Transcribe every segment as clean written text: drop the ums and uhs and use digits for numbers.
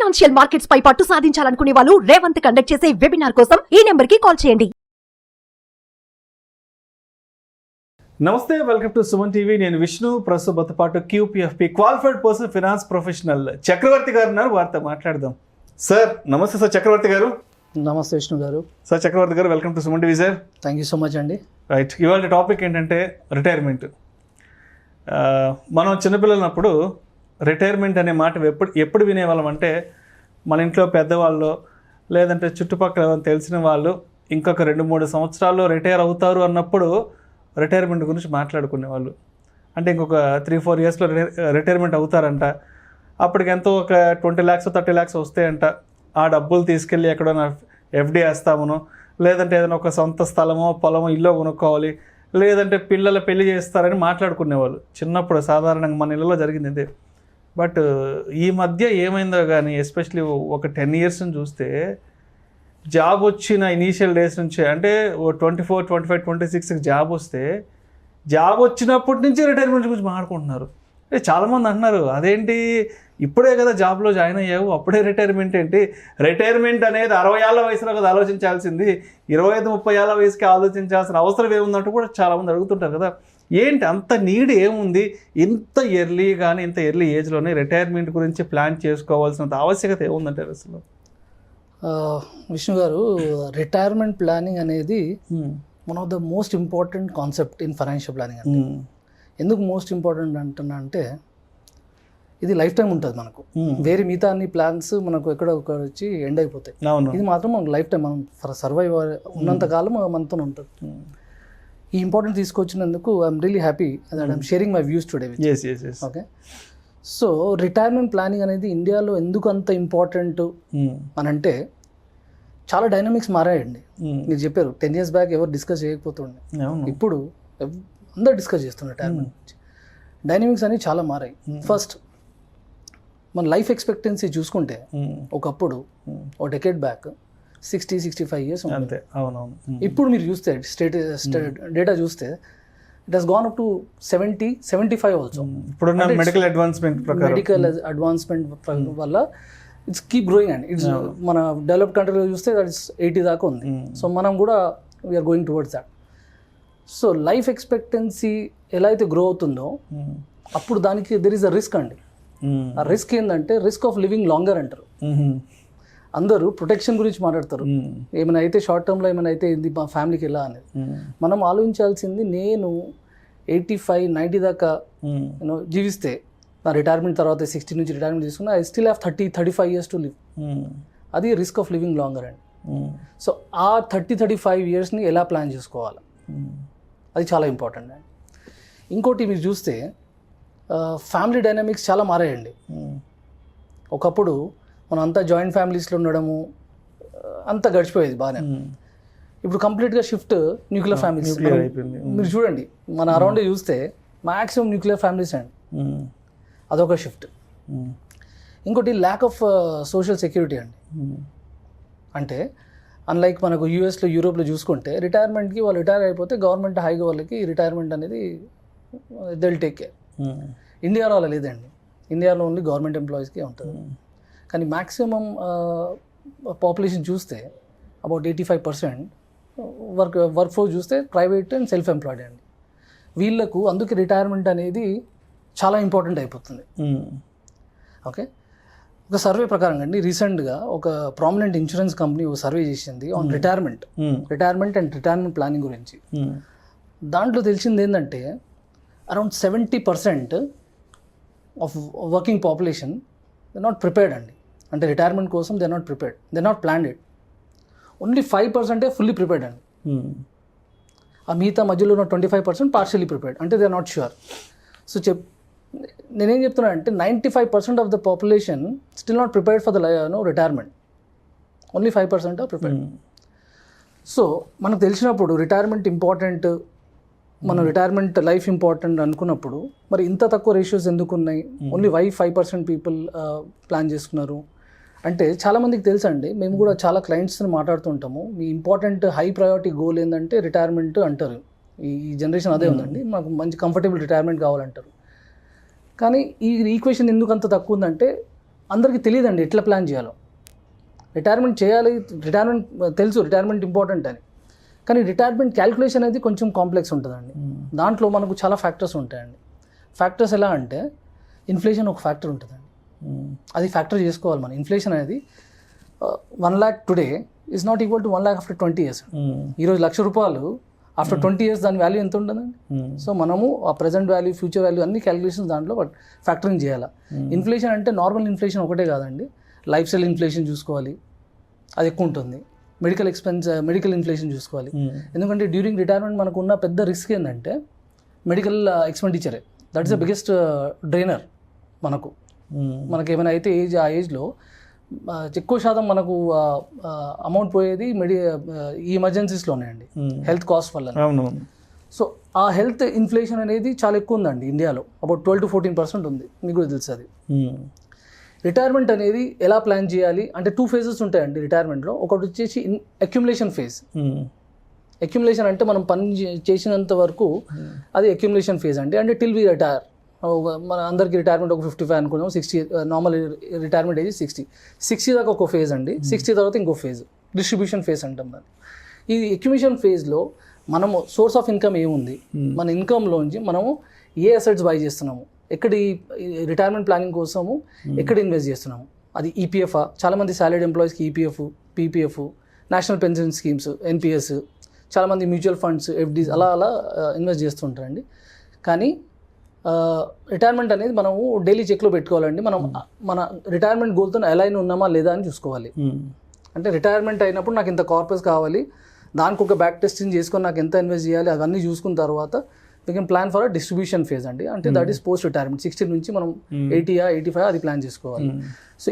Financial markets పై పట్టు సాధించాలనుకునే వాళ్ళు Revanth conduct చేసే వెబినార్ కోసం ఈ నెంబర్ కి కాల్ చేయండి. నమస్తే, వెల్కమ్ టు సుమన్ టీవీ. నేను విష్ణు. ప్రస్తుతం పాటు QPFP qualified person finance professional Chakravarthy గారు ఉన్నారు. వారితో మాట్లాడదాం. సార్ నమస్తే. సార్ చక్రవర్తి గారు. నమస్తే విష్ణు గారు. సార్ చక్రవర్తి గారు, welcome to Suman TV sir. Thank you so much అండి. రైట్, ఇవాళ టాపిక్ ఏంటంటే రిటైర్మెంట్. మనం చిన్నపిల్లలప్పుడు రిటైర్మెంట్ అనే మాట ఎప్పుడు వినేవాళ్ళం అంటే మన ఇంట్లో పెద్దవాళ్ళు లేదంటే చుట్టుపక్కల తెలిసిన వాళ్ళు ఇంకొక 2-3 సంవత్సరాల్లో రిటైర్ అవుతారు అన్నప్పుడు రిటైర్మెంట్ గురించి మాట్లాడుకునేవాళ్ళు. అంటే ఇంకొక 3-4 ఇయర్స్లో రిటైర్మెంట్ అవుతారంట. అప్పటికి ఎంతో ఒక 20 lakhs 30 lakhs వస్తాయంట. ఆ డబ్బులు తీసుకెళ్ళి ఎక్కడైనా FD వేస్తామను, లేదంటే ఏదైనా ఒక సొంత స్థలమో పొలమో ఇల్లు కొనుక్కోవాలి, లేదంటే పిల్లల పెళ్లి చేస్తారని మాట్లాడుకునేవాళ్ళు. చిన్నప్పుడు సాధారణంగా మన ఇళ్ళలో జరిగింది ఇదే. బట్ ఈ మధ్య ఏమైందో కానీ ఎస్పెషలీ ఒక 10 years నుంచి చూస్తే జాబ్ వచ్చిన ఇనీషియల్ డేస్ నుంచి అంటే 24, 25, 26 జాబ్ వస్తే జాబ్ వచ్చినప్పటి నుంచి రిటైర్మెంట్ గురించి మాట్లాడుకుంటున్నారు. చాలామంది అంటున్నారు, అదేంటి ఇప్పుడే కదా జాబ్లో జాయిన్ అయ్యావు, అప్పుడే రిటైర్మెంట్ ఏంటి? రిటైర్మెంట్ అనేది 60 ఏళ్ల వయసులో కదా ఆలోచించాల్సింది, 25-30 ఏళ్ల వయసుకి ఆలోచించాల్సిన అవసరం ఏముందంటూ కూడా చాలామంది అడుగుతుంటారు కదా. ఏంటి అంత నీడ్ ఏముంది? ఇంత ఎర్లీ కానీ ఇంత ఎర్లీ ఏజ్లోనే రిటైర్మెంట్ గురించి ప్లాన్ చేసుకోవాల్సినంత ఆవశ్యకత ఏముందంటారు అసలు? విష్ణు గారు, రిటైర్మెంట్ ప్లానింగ్ అనేది one of the most important concept in financial planning. అంటే ఎందుకు మోస్ట్ ఇంపార్టెంట్ అంటున్నా అంటే ఇది లైఫ్ టైం ఉంటుంది మనకు. వేరే మిగతా అన్ని ప్లాన్స్ మనకు ఎక్కడ వచ్చి ఎండ్ అయిపోతాయి. ఇది మాత్రం మనకు లైఫ్ టైం, మనం సర్వైవ్ ఉన్నంతకాలం మనతో ఉంటుంది. ఈ ఇంపార్టెంట్ తీసుకొచ్చినందుకు I'm really happy that I'm sharing my views today with. Okay, so retirement planning అనేది ఇండియాలో ఎందుకు అంత ఇంపార్టెంట్ అని అంటే చాలా డైనమిక్స్ మారాయండి. మీరు చెప్పారు 10 years బ్యాక్ ఎవరు డిస్కస్ చేయకపోతుండే, ఇప్పుడు అందరు డిస్కస్ చేస్తున్నారు రిటైర్మెంట్ గురించి. డైనమిక్స్ అనేవి చాలా మారాయి. ఫస్ట్ మన లైఫ్ ఎక్స్పెక్టెన్సీ చూసుకుంటే ఒకప్పుడు ఒక డెకేడ్ బ్యాక్ 60-65 years అంతే. అవునవును. ఇప్పుడు మీరు చూస్తే డేటా చూస్తే it has gone up to 70-75 also. ఇప్పుడున్న మెడికల్ అడ్వాన్స్మెంట్ వల్ల it's keep growing and it's మన డెవలప్డ్ కంట్రీలో చూస్తే దట్ ఇస్ 80 దాకా ఉంది. సో మనం కూడా we're going towards that. So life expectancy ఎలా అయితే గ్రో అవుతుందో అప్పుడు దానికి దెర్ ఈస్ అ రిస్క్ అండి. ఆ రిస్క్ ఏంటంటే రిస్క్ ఆఫ్ లివింగ్ లాంగర్ అంటారు. అందరూ ప్రొటెక్షన్ గురించి మాట్లాడతారు, ఏమైనా అయితే షార్ట్ టర్మ్లో ఏమైనా అయితే ఇది మా ఫ్యామిలీకి ఎలా అనేది. మనం ఆలోచించాల్సింది, నేను 85-90 దాకా జీవిస్తే నా రిటైర్మెంట్ తర్వాత 60 నుంచి రిటైర్మెంట్ తీసుకున్నా, I still have 30-35 years to live. అది రిస్క్ ఆఫ్ లివింగ్ లాంగర్ అండి. సో ఆ 30-35 yearsని ఎలా ప్లాన్ చేసుకోవాలి, అది చాలా ఇంపార్టెంట్ అండి. ఇంకోటి మీరు చూస్తే ఫ్యామిలీ డైనామిక్స్ చాలా మారాయండి. ఒకప్పుడు మనం అంతా జాయింట్ ఫ్యామిలీస్లో ఉండడము అంతా గడిచిపోయేది బాగానే. ఇప్పుడు కంప్లీట్గా షిఫ్ట్ న్యూక్లియర్ ఫ్యామిలీస్. మీరు చూడండి, మన అరౌండ్ చూస్తే మ్యాక్సిమం న్యూక్లియర్ ఫ్యామిలీస్ అండి. అదొక షిఫ్ట్. ఇంకోటి ల్యాక్ ఆఫ్ సోషల్ సెక్యూరిటీ అండి. అంటే అన్లైక్ మనకు యూఎస్లో యూరోప్లో చూసుకుంటే రిటైర్మెంట్కి వాళ్ళు రిటైర్ అయిపోతే గవర్నమెంట్ హైగా వాళ్ళకి రిటైర్మెంట్ అనేది దిల్ టేక్ కేర్. ఇండియాలో అలా లేదండి. ఇండియాలో ఓన్లీ గవర్నమెంట్ ఎంప్లాయీస్కే ఉంటుంది. కానీ మ్యాక్సిమం పాపులేషన్ చూస్తే అబౌట్ 85% వర్క్ ఫోర్స్ చూస్తే ప్రైవేట్ అండ్ సెల్ఫ్ ఎంప్లాయిడ్ అండి. వీళ్ళకు అందుకే రిటైర్మెంట్ అనేది చాలా ఇంపార్టెంట్ అయిపోతుంది. ఓకే, ఒక సర్వే ప్రకారం అండి రీసెంట్గా ఒక ప్రామినెంట్ ఇన్సూరెన్స్ కంపెనీ ఒక సర్వే చేసింది on retirement and retirement planning గురించి. దాంట్లో తెలిసింది ఏంటంటే around 70% of working population they not prepared అండి. అంటే రిటైర్మెంట్ కోసం they not prepared, they not planned it. Only 5% fully prepared అండి. ఆ మిగతా మధ్యలో ఉన్న 25% పార్షియలీ ప్రిపేర్డ్, అంటే they are not sure. So నేనేం చెప్తున్నా అంటే 95% of the population still not prepared for the retirement. Only 5% are prepared. So మనకు తెలిసినప్పుడు రిటైర్మెంట్ ఇంపార్టెంట్, మనం రిటైర్మెంట్ లైఫ్ ఇంపార్టెంట్ అనుకున్నప్పుడు మరి ఇంత తక్కువ రేషియోస్ ఎందుకు ఉన్నాయి? ఓన్లీ 5% పీపుల్ ప్లాన్ చేసుకున్నారు అంటే చాలామందికి తెలుసండి. మేము కూడా చాలా క్లయింట్స్ని మాట్లాడుతుంటాము, మీ ఇంపార్టెంట్ హై ప్రయారిటీ గోల్ ఏంటంటే రిటైర్మెంట్ అంటారు. ఈ జనరేషన్ అదే ఉందండి, మాకు మంచి కంఫర్టబుల్ రిటైర్మెంట్ కావాలంటారు. కానీ ఈ ఈక్వేషన్ ఎందుకు అంత తక్కువ ఉందంటే అందరికీ తెలియదండి ఎట్లా ప్లాన్ చేయాలో. రిటైర్మెంట్ చేయాలి, రిటైర్మెంట్ తెలుసు, రిటైర్మెంట్ ఇంపార్టెంట్ అని, కానీ రిటైర్మెంట్ క్యాలిక్యులేషన్ అనేది కొంచెం కాంప్లెక్స్ ఉంటుందండి. దాంట్లో మనకు చాలా ఫ్యాక్టర్స్ ఉంటాయండి. ఫ్యాక్టర్స్ ఎలా అంటే ఇన్ఫ్లేషన్ ఒక ఫ్యాక్టర్ ఉంటుందండి, అది ఫ్యాక్టర్ చేసుకోవాలి మనం. ఇన్ఫ్లేషన్ అనేది 1 lakh today is not equal to 1 lakh after 20 years. ఈరోజు ₹1,00,000 ఆఫ్టర్ 20 years దాని వాల్యూ ఎంత ఉంటుందండి? సో మనము ఆ ప్రజెంట్ వాల్యూ, ఫ్యూచర్ వాల్యూ అన్ని క్యాలిక్యులేషన్స్ దాంట్లో ఫ్యాక్టరింగ్ చేయాలి. ఇన్ఫ్లేషన్ అంటే నార్మల్ ఇన్ఫ్లేషన్ ఒకటే కాదండి, లైఫ్ స్టైల్ ఇన్ఫ్లేషన్ చూసుకోవాలి, అది ఎక్కువ ఉంటుంది. మెడికల్ ఇన్ఫ్లేషన్ చూసుకోవాలి. ఎందుకంటే డ్యూరింగ్ రిటైర్మెంట్ మనకు ఉన్న పెద్ద రిస్క్ ఏంటంటే మెడికల్ ఎక్స్పెండిచరే. That is the biggest drainer. మనకు ఏమైనా అయితే ఆ ఏజ్లో ఎక్కువ శాతం మనకు అమౌంట్ పోయేది ఈ ఎమర్జెన్సీస్లోనే అండి, హెల్త్ కాస్ట్ వల్ల. సో ఆ హెల్త్ ఇన్ఫ్లేషన్ అనేది చాలా ఎక్కువ ఉందండి ఇండియాలో, అబౌట్ 12 to 14% ఉంది, మీకు కూడా తెలుసు అది. రిటైర్మెంట్ అనేది ఎలా ప్లాన్ చేయాలి అంటే 2 phases ఉంటాయండి రిటైర్మెంట్లో. ఒకటి వచ్చేసి అక్యుములేషన్ ఫేజ్. అక్యుములేషన్ అంటే మనం పని చేసినంత వరకు అది అక్యుములేషన్ ఫేజ్ అండి. అంటే టిల్ వి రిటైర్. మన అందరికి రిటైర్మెంట్ ఒక 55 అనుకున్నాం, 60 నార్మల్ రిటైర్మెంట్ ఏజ్ 60 దాకా ఒక ఫేజ్ అండి. 60 తర్వాత ఇంకో ఫేజ్ డిస్ట్రిబ్యూషన్ ఫేజ్ అంటాం దాన్ని. ఈ అక్యుములేషన్ ఫేజ్లో మనము సోర్స్ ఆఫ్ ఇన్కమ్ ఏముంది, మన ఇన్కమ్లోంచి మనము ఏ అసెట్స్ బై చేస్తున్నాము, ఎక్కడ రిటైర్మెంట్ ప్లానింగ్ కోసము ఎక్కడ ఇన్వెస్ట్ చేస్తున్నాము, అది ఈపీఎఫ్. చాలామంది సాలరీడ్ ఎంప్లాయీస్కి EPF, PPF, national pension schemes, NPS, చాలామంది మ్యూచువల్ ఫండ్స్, ఎఫ్డీస్ అలా ఇన్వెస్ట్ చేస్తుంటారండి. కానీ రిటైర్మెంట్ అనేది మనము డైలీ చెక్లో పెట్టుకోవాలండి. మనం మన రిటైర్మెంట్ గోల్తో అలైన్ ఉన్నామా లేదా అని చూసుకోవాలి. అంటే రిటైర్మెంట్ అయినప్పుడు నాకు ఇంత కార్పస్ కావాలి, దానికి ఒక బ్యాక్ టెస్టింగ్ చేసుకొని నాకు ఎంత ఇన్వెస్ట్ చేయాలి అవన్నీ చూసుకున్న తర్వాత we can plan for a distribution phase అండి. అంటే దట్ ఈస్ పోస్ట్ రిటైర్మెంట్ 60 నుంచి మనం 85 అది ప్లాన్ చేసుకోవాలి. సో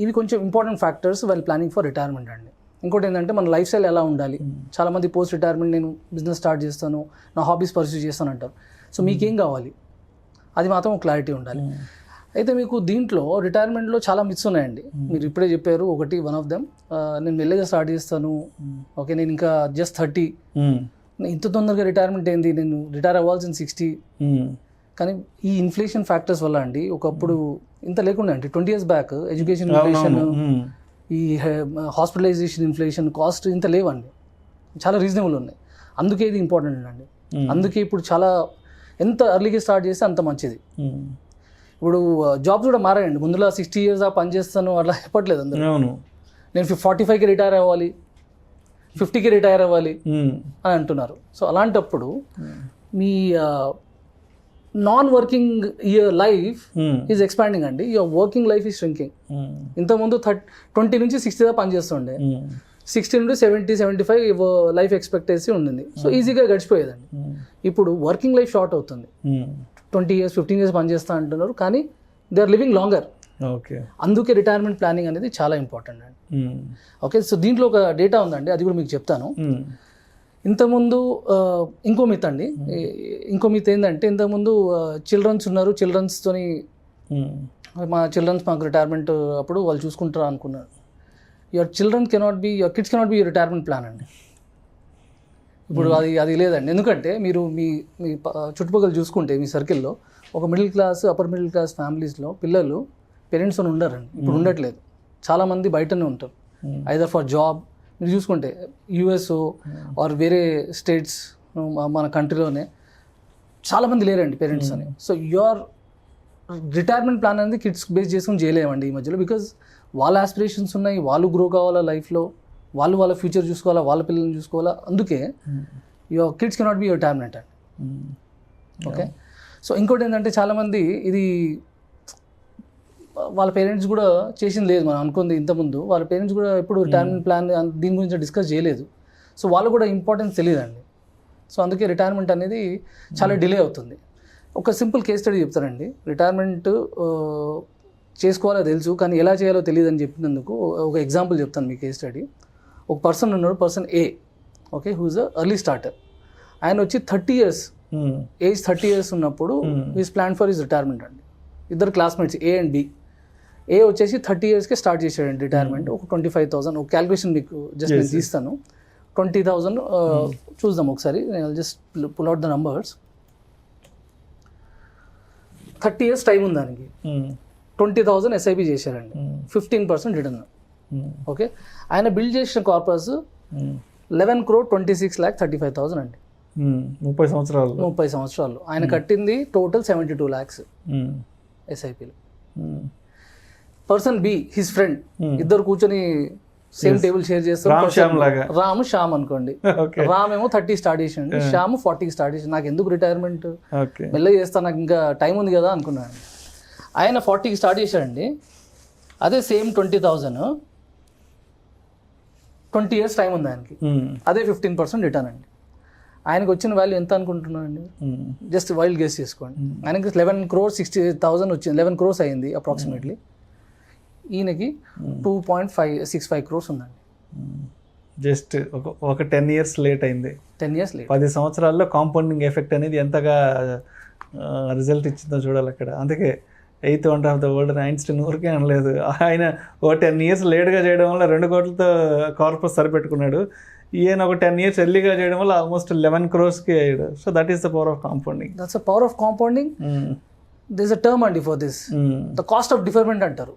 ఇవి కొంచెం important factors while planning for retirement అండి. ఇంకోటి ఏంటంటే మన లైఫ్ స్టైల్ ఎలా ఉండాలి. చాలామంది పోస్ట్ రిటైర్మెంట్ నేను బిజినెస్ స్టార్ట్ చేస్తాను, నా హాబీస్ పర్సూ చేస్తాను అంటారు. సో మీకేం కావాలి అది మాత్రం క్లారిటీ ఉండాలి. అయితే మీకు దీంట్లో రిటైర్మెంట్లో చాలా మిత్స్ ఉన్నాయండి. మీరు ఇప్పుడే చెప్పారు ఒకటి, వన్ ఆఫ్ దెమ్ నేను మెల్లగా స్టార్ట్ చేస్తాను, ఓకే నేను ఇంకా జస్ట్ 30, ఇంత తొందరగా రిటైర్మెంట్ ఏంది, నేను రిటైర్ అవ్వాల్సిన 60. కానీ ఈ ఇన్ఫ్లేషన్ ఫ్యాక్టర్స్ వల్ల అండి ఒకప్పుడు ఇంత లేకుండా అండి, 20 years బ్యాక్ ఎడ్యుకేషన్ ఇన్ఫ్లేషన్, ఈ హాస్పిటలైజేషన్ ఇన్ఫ్లేషన్ కాస్ట్ ఇంత లేవండి, చాలా రీజనబుల్ ఉన్నాయి. అందుకే ఇది ఇంపార్టెంట్ అండి. అందుకే ఇప్పుడు చాలా ఎంత ఎర్లీగా స్టార్ట్ చేస్తే అంత మంచిది. ఇప్పుడు జాబ్స్ కూడా మారాయండి. ముందులో 60 years పని చేస్తాను అట్లా చెప్పట్లేదు అందరూ. నేను 45కి రిటైర్ అవ్వాలి, 50కి రిటైర్ అవ్వాలి అని అంటున్నారు. సో అలాంటప్పుడు మీ non working year life is expanding అండి, your working life is shrinking. ఇంతకుముందు 20 నుంచి 60 దాకా పనిచేస్తుండే, 60 నుండి 70, 75 లైఫ్ ఎక్స్పెక్టెన్సీ ఉండింది. సో ఈజీగా గడిచిపోయేదండి. ఇప్పుడు వర్కింగ్ లైఫ్ షార్ట్ అవుతుంది. 20 years 15 years పనిచేస్తా అంటున్నారు, కానీ they are living longer. Okay, అందుకే రిటైర్మెంట్ ప్లానింగ్ అనేది చాలా ఇంపార్టెంట్ అండి. ఓకే, సో దీంట్లో ఒక డేటా ఉందండి, అది కూడా మీకు చెప్తాను. ఇంతకుముందు ఇంకో మిత్ అండి, ఇంకో మిత్ ఏంటంటే ఇంతకుముందు చిల్డ్రన్స్ ఉన్నారు, చిల్డ్రన్స్తోని మాకు రిటైర్మెంట్ అప్పుడు వాళ్ళు చూసుకుంటారా అనుకున్నారు. Your kids cannot be your retirement plan అండి. ఇప్పుడు అది లేదండి. ఎందుకంటే మీరు మీ చుట్టుపక్కల చూసుకుంటే మీ సర్కిల్లో ఒక middle class, upper middle class ఫ్యామిలీస్లో పిల్లలు పేరెంట్స్ అని ఉండరండి. ఇప్పుడు ఉండట్లేదు, చాలామంది బయటనే ఉంటారు, ఐదర్ ఫర్ జాబ్. మీరు చూసుకుంటే యూఎస్ ఆర్ వేరే స్టేట్స్ మన కంట్రీలోనే చాలామంది లేరండి పేరెంట్స్ అని. సో యువర్ రిటైర్మెంట్ ప్లాన్ అనేది కిడ్స్ బేస్ చేసుకుని చేయలేమండి ఈ మధ్యలో. బికాజ్ వాళ్ళ ఆస్పిరేషన్స్ ఉన్నాయి, వాళ్ళు గ్రో కావాలా లైఫ్లో, వాళ్ళ ఫ్యూచర్ చూసుకోవాలా, వాళ్ళ పిల్లల్ని చూసుకోవాలా. అందుకే your kids cannot be your retirement అండి. ఓకే, సో ఇంకోటి ఏంటంటే చాలామంది ఇది వాళ్ళ పేరెంట్స్ కూడా చేసింది లేదు, మనం అనుకుంది ఇంతకుముందు. వాళ్ళ పేరెంట్స్ కూడా ఎప్పుడు రిటైర్మెంట్ ప్లాన్ దీని గురించి డిస్కస్ చేయలేదు. సో వాళ్ళు కూడా ఇంపార్టెన్స్ తెలియదండి. సో అందుకే రిటైర్మెంట్ అనేది చాలా డిలే అవుతుంది. ఒక సింపుల్ కేస్ స్టడీ చెప్తానండి. రిటైర్మెంట్ చేసుకోవాలో తెలుసు, కానీ ఎలా చేయాలో తెలియదు అని చెప్పినందుకు ఒక ఎగ్జాంపుల్ చెప్తాను మీ కేస్ స్టడీ. ఒక పర్సన్ ఉన్నాడు, person A, okay, who is a early starter. ఆయన వచ్చి 30 years ఏజ్ 30 years ఉన్నప్పుడు is plan for his retirement అండి. ఇద్దరు క్లాస్మేట్స్ ఏ అండ్ బి. ఏ వచ్చేసి 30 yearsకే స్టార్ట్ చేశాడండి రిటైర్మెంట్. ఒక 25,000, ఒక క్యాల్కులేషన్ మీకు జస్ట్ నేను తీస్తాను. 20,000 చూద్దాం ఒకసారి, నేను just pull out the numbers. 30 years time ఉంది దానికి. 20,000 ఎస్ఐపి చేశారండి, 15% రిటర్న్. ఓకే, ఆయన బిల్డ్ చేసిన కార్పస్ 11,26,35,000 అండి. 30 సంవత్సరాలు 30 సంవత్సరాలు ఆయన కట్టింది టోటల్ 72 lakhs ఎస్ఐపిలో. పర్సన్ బి హిస్ ఫ్రెండ్, ఇద్దరు కూర్చొని సేమ్ టేబుల్ షేర్ చేస్తారు. రాము శ్యామ్ అనుకోండి, రామ్ ఏమో 30 స్టార్ట్ చేసిండు, శ్యామ్ 40 స్టార్ట్ చేసి నాకు ఎందుకు రిటైర్మెంట్ మెల్లగా చేస్తా, నాకు ఇంకా టైం ఉంది కదా అనుకున్నాను. ఆయన 40 స్టార్ట్ చేశాడండి. అదే సేమ్ 20,000 20 years టైం ఉంది ఆయనకి, అదే 15% రిటర్న్ అండి. ఆయనకు వచ్చిన వాల్యూ ఎంత అనుకుంటున్నానండి, జస్ట్ వైల్డ్ గెస్ చేసుకోండి. ఆయనకి 11,60,000 వచ్చింది, 11 crores అయింది అప్రాక్సిమేట్లీ. ఈయనకి 2.65 crores ఉందండి. జస్ట్ ఒక 10 years లేట్ అయింది. 10 years లేట్. 10 సంవత్సరాల్లో కాంపౌండింగ్ ఎఫెక్ట్ అనేది ఎంతగా రిజల్ట్ ఇచ్చిందో చూడాలి అక్కడ. అందుకే 8th wonder of the world Einstein ఊరికే అనలేదు. ఆయన ఒక 10 years లేట్గా చేయడం వల్ల 2 కోట్లతో కార్పస్ సరిపెట్టుకున్నాడు. ఈయన ఒక 10 years ఎర్లీగా చేయడం వల్ల ఆల్మోస్ట్ 11 crores అయ్యాడు. So that is the power of compounding. That's the power of compounding. This is a term అండి for this, the cost of deferment అంటారు.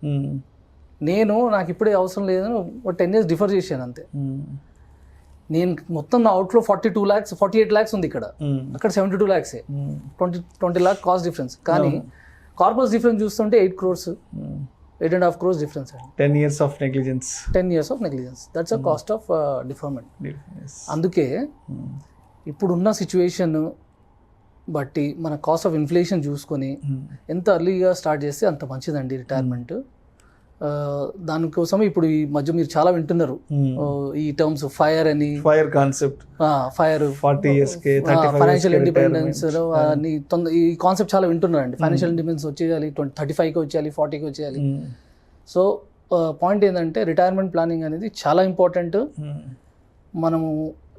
నాకు ఇప్పుడే అవసరం లేదని ఒక 10 years డిఫర్ చేశాను అంతే. నేను మొత్తం నా అవుట్లో 42 lakhs 48 lakhs ఉంది ఇక్కడ, అక్కడ 72 lakhs, 20 lakh కాస్ట్ డిఫరెన్స్. కానీ కార్పస్ డిఫరెన్స్ చూస్తుంటే 8 crores 8.5 crores డిఫరెన్స్ అండి. 10 years of negligence. 10 years of negligence, that's a cost of deferment. అందుకే ఇప్పుడున్న సిచ్యువేషన్ బట్టి మన కాస్ట్ ఆఫ్ ఇన్ఫ్లేషన్ చూసుకొని ఎంత అర్లీగా స్టార్ట్ చేస్తే అంత మంచిదండి రిటైర్మెంట్. దానికోసం ఇప్పుడు ఈ మధ్య మీరు చాలా వింటున్నారు ఈ టర్మ్స్, ఫైర్ అని, ఫైర్ కాన్సెప్ట్, ఫైర్ 40 years కి ఫైనాన్షియల్ ఇండిపెండెన్స్ అని ఈ కాన్సెప్ట్ చాలా వింటున్నారండి. ఫైనాన్షియల్ ఇండిపెండెన్స్ వచ్చేయాలి, 35కి వచ్చేయాలి, 40కి వచ్చేయాలి. సో పాయింట్ ఏంటంటే రిటైర్మెంట్ ప్లానింగ్ అనేది చాలా ఇంపార్టెంట్. మనము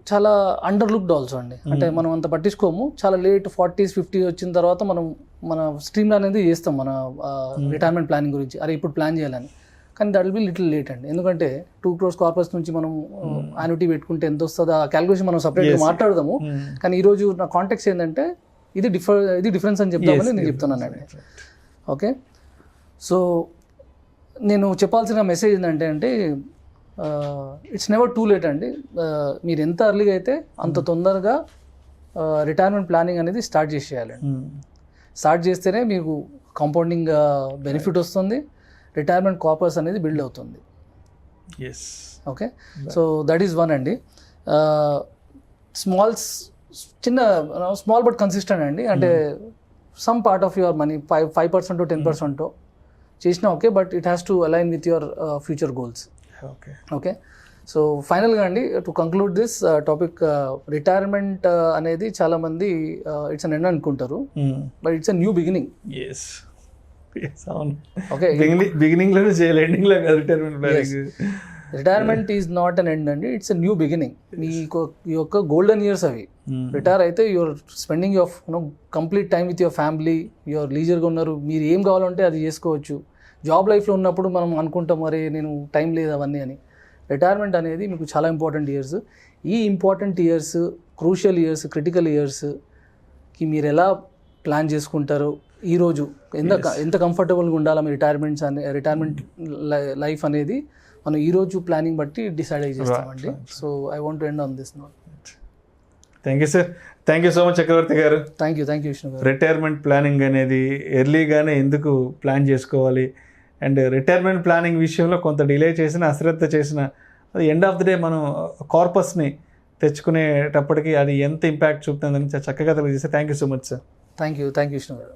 చాలా అండర్ లుక్డ్ ఆల్సో అండి, అంటే మనం అంత పట్టించుకోము. చాలా లేట్ 40s 50s వచ్చిన తర్వాత మన స్ట్రీమ్ అనేది చేస్తాం మన రిటైర్మెంట్ ప్లానింగ్ గురించి, అరే ఇప్పుడు ప్లాన్ చేయాలని. కానీ that will be little late అండి, ఎందుకంటే 2 crores కార్పస్ నుంచి మనం యాన్యుటీ పెట్టుకుంటే ఎంత వస్తుందో ఆ క్యాలిక్యులేషన్ మనం సపరేట్గా మాట్లాడదాము. కానీ ఈరోజు నా కాంటెక్స్ట్ ఏంటంటే ఇది డిఫరెన్స్ అని చెప్తామని నేను చెప్తున్నానండి. ఓకే, సో నేను చెప్పాల్సిన మెసేజ్ ఏంటంటే ఇట్స్ నెవర్ టూ లేట్ అండి. మీరు ఎంత అర్లీగా అయితే అంత తొందరగా రిటైర్మెంట్ ప్లానింగ్ అనేది స్టార్ట్ చేసేయాలండి. స్టార్ట్ చేస్తేనే మీకు కాంపౌండింగ్ బెనిఫిట్ వస్తుంది, రిటైర్మెంట్ కార్పస్ అనేది బిల్డ్ అవుతుంది. Okay, so that is one అండి. స్మాల్ బట్ కన్సిస్టెంట్ అండి, అంటే some part of your money 5% 10% చేసినా okay, but it has to align with your future goals. Okay, so ఫైనల్గా అండి, to conclude this topic, retirement అనేది చాలా మంది ఇట్స్ అన్ ఎండ్ అనుకుంటారు, but it's a new beginning. Okay, beginning లోనే చేయాలి, ending లో కాదు retirement planning. Retirement is not an end అండి, ఇట్స్ అ న్యూ బిగినింగ్. మీ యొక్క గోల్డెన్ ఇయర్స్ అవి. రిటైర్ అయితే your spending your complete time with your family, your లీజర్గా ఉన్నారు, మీరు ఏం కావాలంటే అది చేసుకోవచ్చు. జాబ్ లైఫ్లో ఉన్నప్పుడు మనం అనుకుంటాం మరే నేను టైం లేదు అవన్నీ అని. రిటైర్మెంట్ అనేది మీకు చాలా ఇంపార్టెంట్ ఇయర్స్. ఈ important years, crucial years, critical ఇయర్స్కి మీరు ఎలా ప్లాన్ చేసుకుంటారో, ఈరోజు ఎంత కంఫర్టబుల్గా ఉండాలా మీ రిటైర్మెంట్ లైఫ్ అనేది మనం ఈరోజు ప్లానింగ్ బట్టి డిసైడ్ అయ్యి చేస్తామండి. So I want to end on this note. Thank you sir, thank you so much Chakravarthi garu. Thank you Vishnu గారు. రిటైర్మెంట్ ప్లానింగ్ అనేది ఎర్లీగానే ఎందుకు ప్లాన్ చేసుకోవాలి, అండ్ రిటైర్మెంట్ ప్లానింగ్ విషయంలో కొంత డిలే చేసిన, అశ్రద్ధ చేసిన, అది ఎండ్ ఆఫ్ ది డే మనం కార్పస్ని తెచ్చుకునేటప్పటికి అది ఎంత ఇంపాక్ట్ చూపుతుందని చక్కగా తెలియజేస్తే thank you so much sir. Thank you Vishnu గారు.